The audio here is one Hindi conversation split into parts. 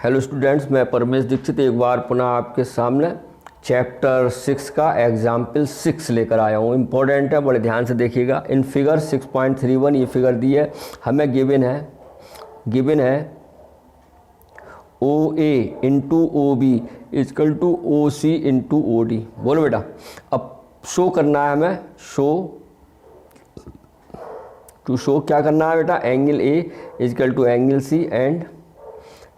हेलो स्टूडेंट्स, मैं परमेश दीक्षित एक बार पुनः आपके सामने चैप्टर 6 का एग्जाम्पल 6 लेकर आया हूँ। इम्पोर्टेंट है, बड़े ध्यान से देखिएगा। इन फिगर 6.31 ये फिगर दी है हमें, गिवन है O A into O B is equal to O C into O D. बोलो बेटा, अब शो करना है हमें, शो क्या करना है बेटा? Angle A is equal to angle C and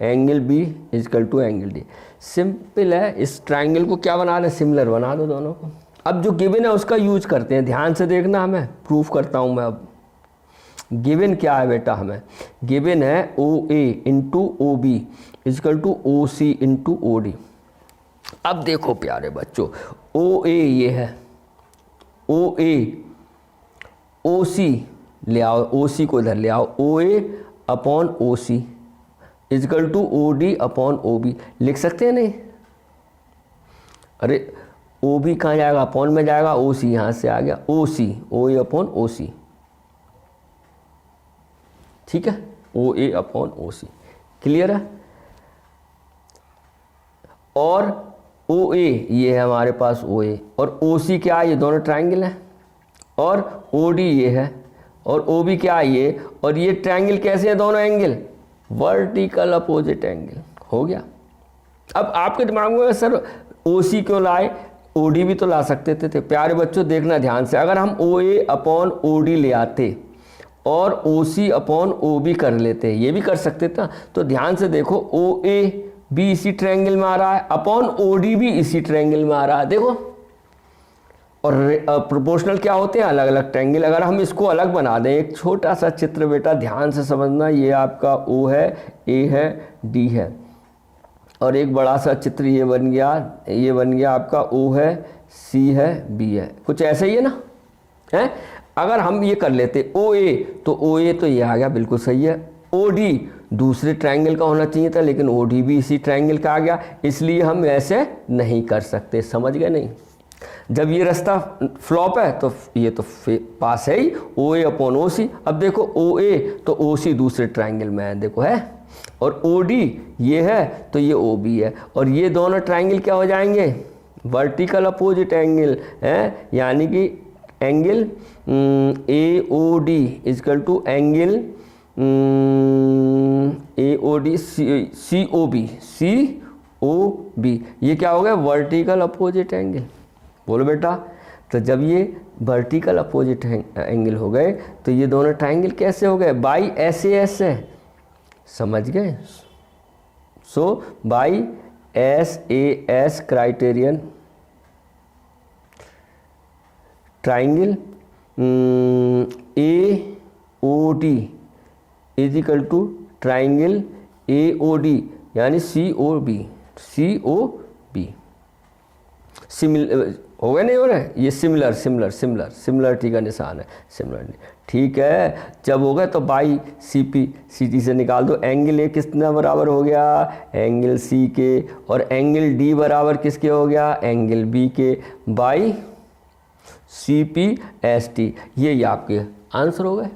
angle B is equal to angle D. Simple है, इस ट्राइंगल को क्या बना रहे? सिमिलर बना दो दोनों को। अब जो गिवन है उसका यूज करते हैं, ध्यान से देखना, हमें प्रूफ करता हूं मैं। अब गिवन क्या है बेटा? हमें गिवन है O A into O B is equal to O C into O D. अब देखो प्यारे बच्चों, ओ ए ये है, ओ ए ओ सी ले आओ, ओ सी को इधर ले आओ, O A upon O C is equal to O D upon O B. लिख सकते हैं नहीं? अरे ओ बी कहाँ जाएगा? अपॉन में जाएगा, ओ सी यहाँ से आ गया, ओ सी, ओ ए अपॉन ओ सी। ठीक है, O A upon O C. Clear है? और ओ ए ये है हमारे पास, ओ ए और ओ सी क्या है? ये दोनों ट्राइंगल हैं। और ओ डी ये है और ओ बी क्या है? ये। और ये ट्राइंगल कैसे है? दोनों एंगल वर्टिकल अपोजिट एंगल। हो गया। अब आपके दिमाग में सर ओ सी क्यों लाए? ओ डी भी तो ला सकते थे। प्यारे बच्चों देखना ध्यान से, अगर हम ओ ए अपॉन ओ डी ले आते और ओ सी अपॉन ओ बी कर लेते, ये भी कर सकते थे। तो ध्यान से देखो, ओ ए भी इसी ट्रायंगल में आ रहा है, अपॉन ओ डी भी इसी ट्रायंगल में आ रहा है। देखो, और प्रोपोर्शनल क्या होते हैं? अलग अलग ट्रायंगल। अगर हम इसको अलग बना दें, एक छोटा सा चित्र बेटा ध्यान से समझना, ये आपका ओ है, ए है, डी है, और एक बड़ा सा चित्र ये बन गया आपका ओ है, सी है, बी है। कुछ ऐसे ही है ना? है? अगर हम ये कर लेते ओ ए, तो ओ ए तो ये आ गया, बिल्कुल सही है। ओ डी दूसरे ट्रायंगल का होना चाहिए था, लेकिन ओ डी भी इसी ट्रायंगल का आ गया, इसलिए हम ऐसे नहीं कर सकते। समझ गए नहीं? जब ये रास्ता फ्लॉप है तो ये तो पास है ही, ओ ए अपॉन ओ सी। अब देखो ओ ए तो ओ सी दूसरे ट्रायंगल में है, देखो है, और ओ डी ये है तो ये ओ बी है, और ये दोनों ट्रायंगल क्या हो जाएंगे? वर्टिकल अपोजिट एंगल है, यानी कि angle A O D is equal to angle A O D C O B. ये क्या हो गया? Vertical opposite angle. बोलो बेटा, तो जब ये वर्टिकल अपोजिट एंगल हो गए तो ये दोनों ट्रायंगल कैसे हो गए? बाई एस ए एस है। समझ गए? So by S A S criterion triangle A O D is equal to triangle A O D यानी सी ओ बी। सिमिलर हो गए नहीं हो रहे? ये सिमिलरिटी का निशान है, सिमिलरिटी। ठीक है, जब हो गए तो by C P C T से निकाल दो। एंगल ए कितना बराबर हो गया? एंगल सी के, और एंगल डी बराबर किसके हो गया? एंगल बी के, by C P S T. ये आपके आंसर हो गए।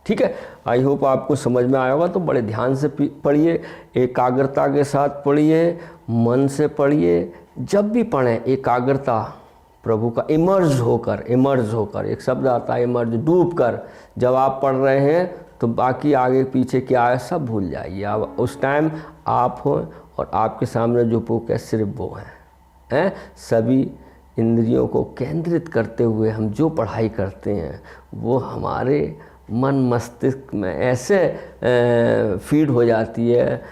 ठीक है, आई होप आपको समझ में आया होगा। तो बड़े ध्यान से पढ़िए, एकाग्रता के साथ पढ़िए, मन से पढ़िए। जब भी पढ़ें एकाग्रता, प्रभु का इमर्ज होकर, एक शब्द आता है इमर्ज, डूब कर। जब आप पढ़ रहे हैं तो बाकी आगे पीछे क्या है सब भूल जाइए। अब उस टाइम आप हो और आपके सामने जो बुक है सिर्फ वो हैं। सभी इंद्रियों को केंद्रित करते हुए हम जो पढ़ाई करते हैं वो हमारे मन मस्तिष्क में ऐसे फीड हो जाती है,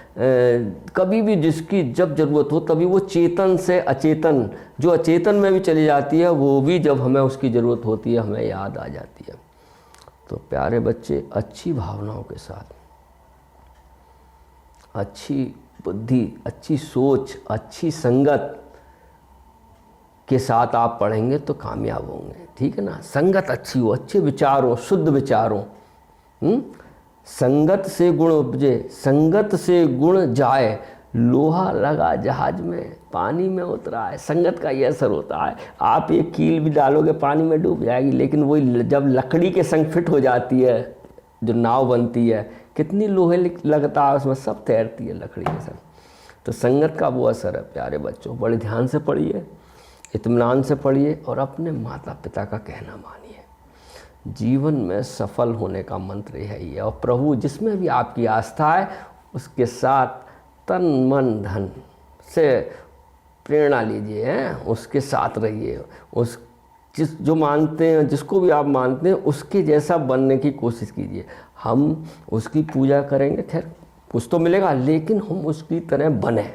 कभी भी जिसकी जब ज़रूरत हो तभी वो चेतन से अचेतन, जो अचेतन में भी चली जाती है, वो भी जब हमें उसकी ज़रूरत होती है हमें याद आ जाती है। तो प्यारे बच्चे, अच्छी भावनाओं के साथ, अच्छी बुद्धि, अच्छी सोच, अच्छी संगत के साथ आप पढ़ेंगे तो कामयाब होंगे। ठीक है ना? संगत अच्छी हो, अच्छे विचार हो, शुद्ध विचार हो। संगत से गुण उपजे, संगत से गुण जाए, लोहा लगा जहाज में, पानी में उतरा है। संगत का ये असर होता है। आप एक कील भी डालोगे पानी में डूब जाएगी, लेकिन वही जब लकड़ी के संग फिट हो जाती है जो नाव बनती है, कितनी लोहे लगता है उसमें, सब तैरती है लकड़ी के सब। तो संगत का वो असर है प्यारे बच्चों। बड़े ध्यान से पढ़िए, इत्मीनान से पढ़िए और अपने माता पिता का कहना मानिए। जीवन में सफल होने का मंत्र है ये। और प्रभु जिसमें भी आपकी आस्था है उसके साथ तन मन धन से प्रेरणा लीजिए, हैं, उसके साथ रहिए। उस जो मानते हैं, जिसको भी आप मानते हैं उसके जैसा बनने की कोशिश कीजिए। हम उसकी पूजा करेंगे, खैर कुछ तो मिलेगा, लेकिन हम उसकी तरह बने।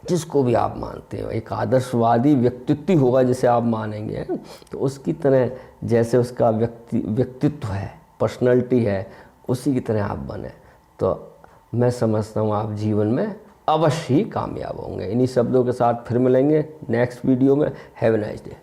जिसको भी आप मानते हो, एक आदर्शवादी व्यक्तित्व होगा जिसे आप मानेंगे, तो उसकी तरह जैसे उसका व्यक्तित्व है, पर्सनैलिटी है, उसी की तरह आप बने। तो मैं समझता हूँ आप जीवन में अवश्य ही कामयाब होंगे। इन्हीं शब्दों के साथ फिर मिलेंगे नेक्स्ट वीडियो में। Have a nice day.